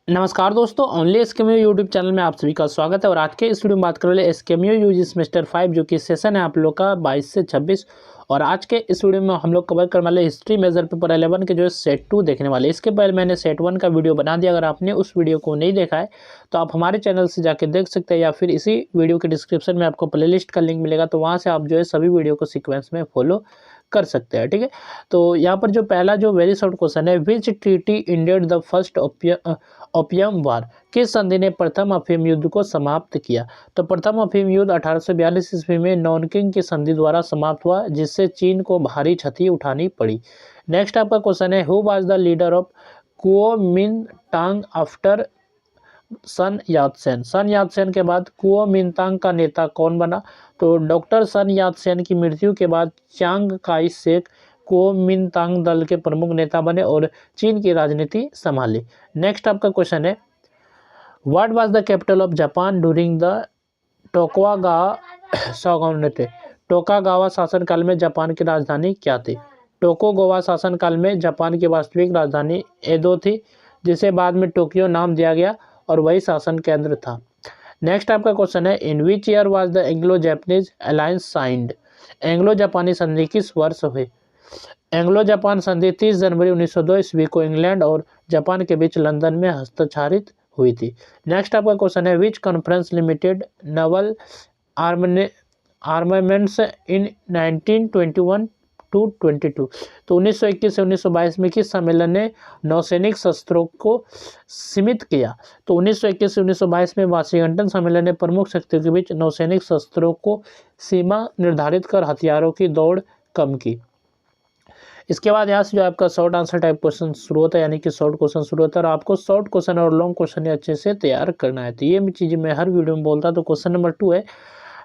नमस्कार दोस्तों, only एसकेएमयू YouTube channel में आप सभी का स्वागत है। और आज के इस वीडियो में बात करें एसकेएमयू यूजी सेमेस्टर 5 जो कि सेशन है आप लोग का 22 से 26। और आज के इस वीडियो में हम लोग कवर करने वाले हिस्ट्री मेजर पेपर 11 के जो है सेट 2 देखने वाले। इसके पहले मैंने सेट 1 का वीडियो बना दिया, अगर आपने उस वीडियो को नहीं देखा है तो आप हमारे चैनल से जाके देख सकते हैं, या फिर इसी वीडियो के डिस्क्रिप्शन में आपको प्लेलिस्ट का लिंक मिलेगा, तो वहाँ से आप जो है सभी वीडियो को सीक्वेंस में फॉलो कर सकते हैं। ठीक है, तो यहाँ पर जो पहला जो वेरी शॉर्ट क्वेश्चन है, विच ट्रीटी इंडियड द फर्स्ट ओपियम वार, किस संधि ने प्रथम अफीम युद्ध को समाप्त किया? तो प्रथम अफीम युद्ध 1842 ईस्वी में नॉनकिंग की संधि द्वारा समाप्त हुआ, जिससे चीन को भारी क्षति उठानी पड़ी। नेक्स्ट आपका क्वेश्चन है, who was the leader of Kuomintang after Sun Yat-sen? Sun Yat-sen के बाद कुओमिंतांग का नेता कौन बना? तो डॉक्टर सन यात-सेन की मृत्यु के बाद चांग काई शेक कुओमिंतांग दल के प्रमुख नेता बने और चीन की राजनीति संभाली। नेक्स्ट आपका क्वेश्चन है, what was the capital of Japan during the Tokugawa shogunate? Tokugawa शासनकाल में जापान की राजधानी क्या थी? टोकुगावा शासनकाल में जापान की वास्तविक राजधानी एदो थी, जिसे बाद में टोक्यो नाम दिया गया और वही शासन केंद्र था। नेक्स्ट आपका क्वेश्चन है, in which year was the Anglo Japanese alliance signed? Anglo जापानी संधि किस वर्ष हुई? एंग्लो जापान संधि 30 जनवरी 1902 ईस्वी को इंग्लैंड और जापान के बीच लंदन में हस्ताक्षरित हुई थी। नेक्स्ट आपका क्वेश्चन है, which conference limited naval armaments in 1921 to 22? तो 1921 से 1922 में किस सम्मेलन ने नौसैनिक शस्त्रों को सीमित किया? तो 1921 से 1922 में वाशिंगटन सम्मेलन ने प्रमुख शक्तियों के बीच नौसैनिक शस्त्रों को सीमा निर्धारित कर हथियारों की दौड़ कम की। इसके बाद यहाँ से जो आपका शॉर्ट आंसर टाइप क्वेश्चन शुरू होता है, यानी कि शॉर्ट क्वेश्चन शुरू होता है, और आपको शॉर्ट क्वेश्चन और लॉन्ग क्वेश्चन अच्छे से तैयार करना है। तो ये चीज़ें मैं हर वीडियो में बोलता हूँ। तो क्वेश्चन नंबर 2 है,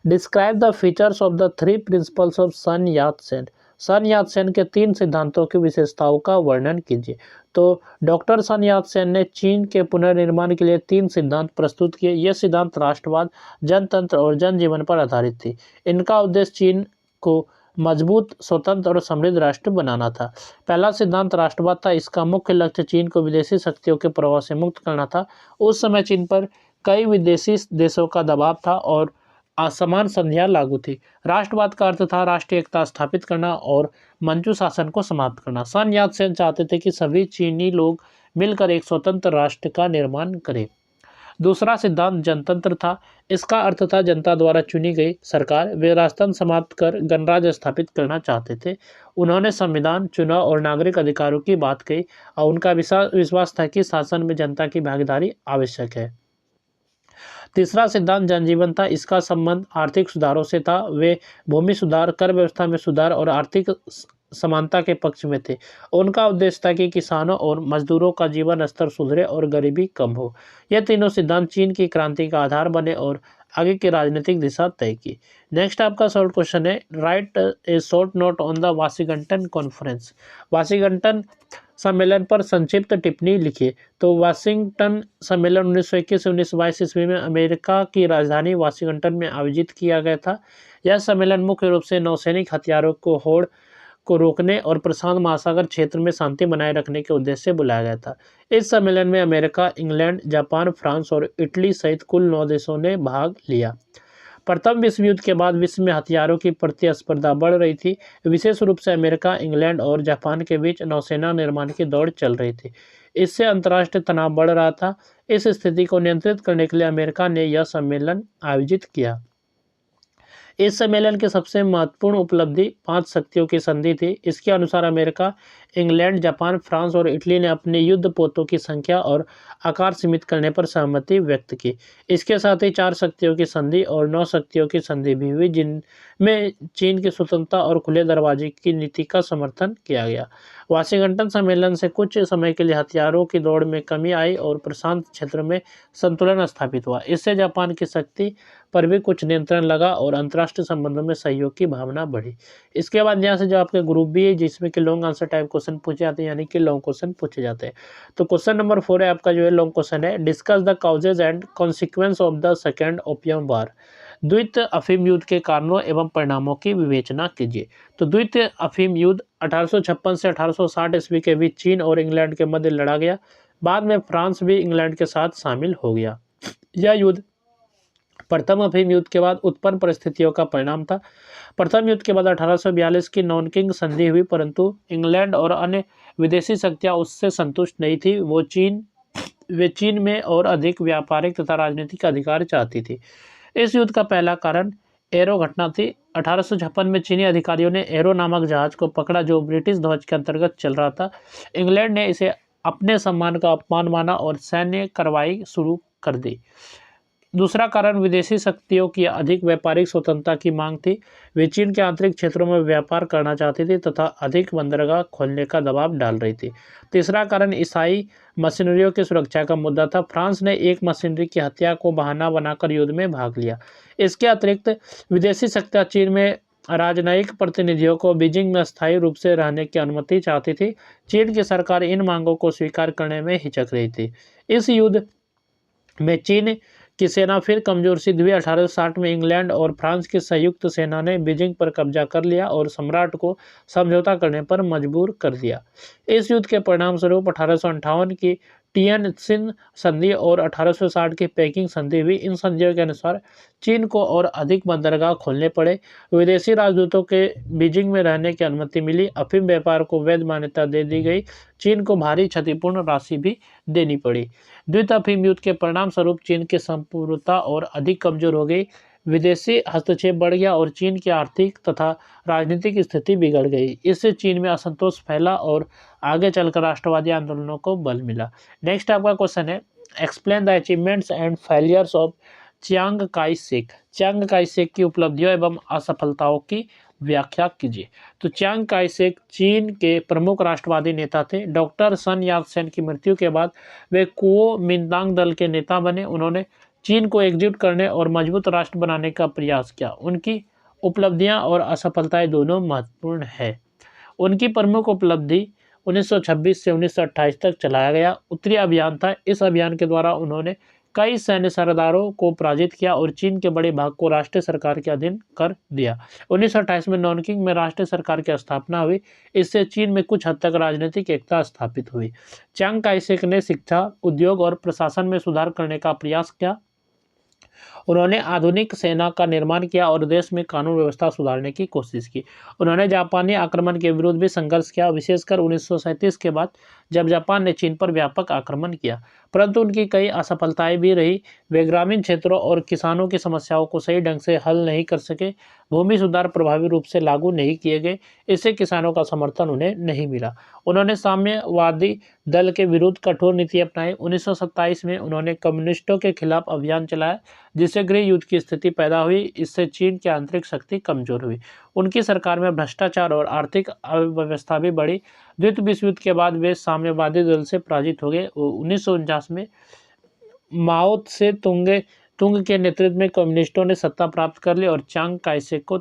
describe the features of the 3 principles of Sun Yat-sen? Sun Yat-sen के 3 सिद्धांतों की विशेषताओं का वर्णन कीजिए। तो डॉक्टर सन यात-सेन ने चीन के पुनर्निर्माण के लिए 3 सिद्धांत प्रस्तुत किए। ये सिद्धांत राष्ट्रवाद, जनतंत्र और जनजीवन पर आधारित थी। इनका उद्देश्य चीन को मजबूत, स्वतंत्र और समृद्ध राष्ट्र बनाना था। पहला सिद्धांत राष्ट्रवाद था। इसका मुख्य लक्ष्य चीन को विदेशी शक्तियों के प्रभाव से मुक्त करना था। उस समय चीन पर कई विदेशी देशों का दबाव था और असमान संधियां लागू थी। राष्ट्रवाद का अर्थ था राष्ट्रीय एकता स्थापित करना और मंचू शासन को समाप्त करना। सन यात-सेन चाहते थे कि सभी चीनी लोग मिलकर एक स्वतंत्र राष्ट्र का निर्माण करें। दूसरा सिद्धांत जनतंत्र था। इसका अर्थ था जनता द्वारा चुनी गई सरकार। वे राजतंत्र समाप्त कर गणराज्य स्थापित करना चाहते थे। उन्होंने संविधान, चुनाव और नागरिक अधिकारों की बात कही और उनका विश्वास था कि शासन में जनता की भागीदारी आवश्यक है। तीसरा सिद्धांत जनजीवन था। इसका संबंध आर्थिक सुधारों से था। वे भूमि सुधार, कर व्यवस्था में सुधार और आर्थिक समानता के पक्ष में थे। उनका उद्देश्य था कि किसानों और मजदूरों का जीवन स्तर सुधरे और गरीबी कम हो। यह तीनों सिद्धांत चीन की क्रांति का आधार बने और आगे की राजनीतिक दिशा तय की। नेक्स्ट आपका शॉर्ट क्वेश्चन है, right A short note on the Washington conference? Washington सम्मेलन पर संक्षिप्त टिप्पणी लिखिए। तो वाशिंगटन सम्मेलन 1921 से 1922 ईस्वी में अमेरिका की राजधानी वाशिंगटन में आयोजित किया गया था। यह सम्मेलन मुख्य रूप से नौसैनिक हथियारों को होड़ को रोकने और प्रशांत महासागर क्षेत्र में शांति बनाए रखने के उद्देश्य से बुलाया गया था। इस सम्मेलन में अमेरिका, इंग्लैंड, जापान, फ्रांस और इटली सहित कुल 9 देशों ने भाग लिया। प्रथम विश्व युद्ध के बाद विश्व में हथियारों की प्रतिस्पर्धा बढ़ रही थी। विशेष रूप से अमेरिका, इंग्लैंड और जापान के बीच नौसेना निर्माण की दौड़ चल रही थी। इससे अंतर्राष्ट्रीय तनाव बढ़ रहा था। इस स्थिति को नियंत्रित करने के लिए अमेरिका ने यह सम्मेलन आयोजित किया। इस सम्मेलन की सबसे महत्वपूर्ण उपलब्धि 5 शक्तियों की संधि थी। इसके अनुसार अमेरिका, इंग्लैंड, जापान, फ्रांस और इटली ने अपने युद्धपोतों की संख्या और आकार सीमित करने पर सहमति व्यक्त की। इसके साथ ही 4 शक्तियों की संधि और 9 शक्तियों की संधि भी हुई, जिनमें चीन की स्वतंत्रता और खुले दरवाजे की नीति का समर्थन किया गया। वाशिंगटन सम्मेलन से कुछ समय के लिए हथियारों की दौड़ में कमी आई और प्रशांत क्षेत्र में संतुलन स्थापित हुआ। इससे जापान की शक्ति पर भी कुछ नियंत्रण लगा और अंतर्राष्ट्रीय संबंधों में सहयोग की भावना बढ़ी। इसके बाद यहाँ से जो आपके ग्रुप बी है, जिसमें कि लॉन्ग आंसर टाइप क्वेश्चन पूछे जाते हैं, यानी कि लॉन्ग क्वेश्चन पूछे जाते हैं। तो क्वेश्चन नंबर 4 है आपका जो है लॉन्ग क्वेश्चन है, discuss the causes and consequence of the second opium war? द्वितीय अफीम युद्ध के कारणों एवं परिणामों की विवेचना कीजिए। तो द्वितीय अफीम युद्ध 1856 से 1860 ईस्वी के बीच चीन और इंग्लैंड के मध्य लड़ा गया। बाद में फ्रांस भी इंग्लैंड के साथ शामिल हो गया। यह युद्ध प्रथम अफीम युद्ध के बाद उत्पन्न परिस्थितियों का परिणाम था। प्रथम युद्ध के बाद 1842 की नॉनकिंग संधि हुई, परंतु इंग्लैंड और अन्य विदेशी शक्तियां उससे संतुष्ट नहीं थी। वे चीन में और अधिक व्यापारिक तथा राजनीतिक अधिकार चाहती थी। इस युद्ध का पहला कारण एरो घटना थी। 1856 में चीनी अधिकारियों ने एरो नामक जहाज को पकड़ा जो ब्रिटिश ध्वज के अंतर्गत चल रहा था। इंग्लैंड ने इसे अपने सम्मान का अपमान माना और सैन्य कार्रवाई शुरू कर दी। दूसरा कारण विदेशी शक्तियों की अधिक व्यापारिक स्वतंत्रता की मांग थी। वे चीन के आंतरिक क्षेत्रों में व्यापार करना चाहती थी तथा अधिक बंदरगाह खोलने का दबाव डाल रही थी। तीसरा कारण ईसाई मशीनरियों की सुरक्षा का मुद्दा था। फ्रांस ने एक मशीनरी की हत्या को बहाना बनाकर युद्ध में भाग लिया। इसके अतिरिक्त विदेशी शक्तियां चीन में राजनयिक प्रतिनिधियों को बीजिंग में अस्थायी रूप से रहने की अनुमति चाहती थी। चीन की सरकार इन मांगों को स्वीकार करने में हिचक रही थी। इस युद्ध में चीन की सेना फिर कमजोर सिद्ध हुई। 1860 में इंग्लैंड और फ्रांस की संयुक्त सेना ने बीजिंग पर कब्जा कर लिया और सम्राट को समझौता करने पर मजबूर कर दिया। इस युद्ध के परिणाम स्वरूप 1858 की टिएनसिन संधि और 1860 की पेकिंग संधि हुई। इन संधियों के अनुसार चीन को और अधिक बंदरगाह खोलने पड़े। विदेशी राजदूतों के बीजिंग में रहने की अनुमति मिली। अफीम व्यापार को वैध मान्यता दे दी गई। चीन को भारी क्षतिपूर्ण राशि भी देनी पड़ी। द्वितीय अफीम युद्ध के परिणाम स्वरूप चीन की संप्रभुता और अधिक कमजोर हो गई। विदेशी हस्तक्षेप बढ़ गया और चीन की आर्थिक तथा राजनीतिक स्थिति बिगड़ गई। इससे चीन में असंतोष फैला और आगे चलकर राष्ट्रवादी आंदोलनों को बल मिला। नेक्स्ट आपका क्वेश्चन है, explain the achievements and failures of Chiang Kai Shek. Chiang Kai Shek की उपलब्धियों एवं असफलताओं की व्याख्या कीजिए। तो चियांग काई शेक चीन के प्रमुख राष्ट्रवादी नेता थे। डॉक्टर सन यात सेन की मृत्यु के बाद वे कुओमिंतांग दल के नेता बने। उन्होंने चीन को एकजुट करने और मजबूत राष्ट्र बनाने का प्रयास किया। उनकी उपलब्धियां और असफलताएं दोनों महत्वपूर्ण है। उनकी प्रमुख उपलब्धि 1926 से 1928 तक चलाया गया उत्तरी अभियान था। इस अभियान के द्वारा उन्होंने कई सैन्य सरदारों को पराजित किया और चीन के बड़े भाग को राष्ट्रीय सरकार के अधीन कर दिया। 1928 में नॉनकिंग में राष्ट्रीय सरकार की स्थापना हुई। इससे चीन में कुछ हद तक राजनीतिक एकता स्थापित हुई। चियांग काई शेक ने शिक्षा, उद्योग और प्रशासन में सुधार करने का प्रयास किया। उन्होंने आधुनिक सेना का निर्माण किया और देश में कानून व्यवस्था सुधारने की कोशिश की। उन्होंने जापानी आक्रमण के विरुद्ध भी संघर्ष किया, विशेषकर 1937 के बाद जब जापान ने चीन पर व्यापक आक्रमण किया। परंतु उनकी कई असफलताएं भी रही। वे ग्रामीण क्षेत्रों और किसानों की समस्याओं को सही ढंग से हल नहीं कर सके। भूमि सुधार प्रभावी रूप से लागू नहीं किए गए। इससे किसानों का समर्थन उन्हें नहीं मिला। उन्होंने साम्यवादी दल के विरुद्ध कठोर नीति अपनाई। 1927 में उन्होंने कम्युनिस्टों के खिलाफ अभियान चलाया, जिससे गृह युद्ध की स्थिति पैदा हुई। इससे चीन की आंतरिक शक्ति कमजोर हुई। उनकी सरकार में भ्रष्टाचार और आर्थिक अव्यवस्था भी बढ़ी। द्वितीय विश्व युद्ध के बाद वे साम्यवादी दल से पराजित हो गए। 1949 में माओ त्से तुंग के नेतृत्व में कम्युनिस्टों ने सत्ता प्राप्त कर ली और चियांग काई शेक को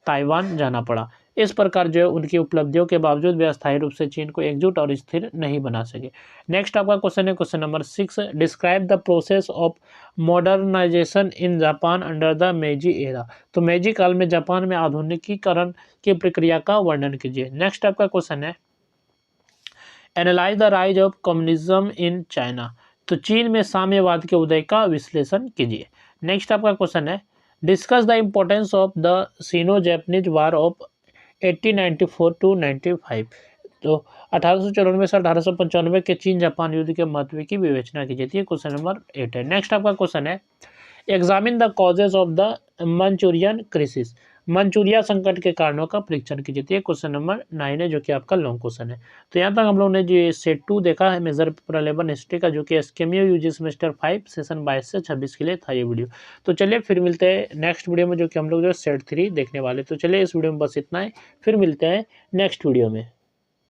ताइवान जाना पड़ा। इस प्रकार जो है उनकी उपलब्धियों के बावजूद वे अस्थायी रूप से चीन को एकजुट और स्थिर नहीं बना सके। नेक्स्ट आपका क्वेश्चन है question number 6, describe the process of modernisation in Japan under the Meiji era. तो मेजी काल में जापान में आधुनिकीकरण की प्रक्रिया का वर्णन कीजिए। नेक्स्ट आपका क्वेश्चन है, analyse the rise of communism in China. तो चीन में साम्यवाद के उदय का विश्लेषण कीजिए। नेक्स्ट आपका क्वेश्चन है, discuss the importance of the Sino Japanese war of 1894 to 95। तो 1894 से 1895 के चीन जापान युद्ध के महत्व की विवेचना की जाती है। क्वेश्चन नंबर 8 है। नेक्स्ट आपका क्वेश्चन है, examine the causes of the Manchurian crisis. Manchuria संकट के कारणों का परीक्षण की जाती है। क्वेश्चन नंबर 9 है, जो कि आपका लॉन्ग क्वेश्चन है। तो यहाँ तक हम लोग ने जो सेट 2 देखा है मेजर पेपर 11 हिस्ट्री का, जो कि एसकेएमयू यूजी सेमेस्टर 5 सेशन 22 से 26 के लिए था ये वीडियो। तो चलिए फिर मिलते हैं नेक्स्ट वीडियो में, जो कि हम लोग जो सेट 3 देखने वाले। तो चलिए इस वीडियो में बस इतना है, फिर मिलते हैं नेक्स्ट वीडियो में।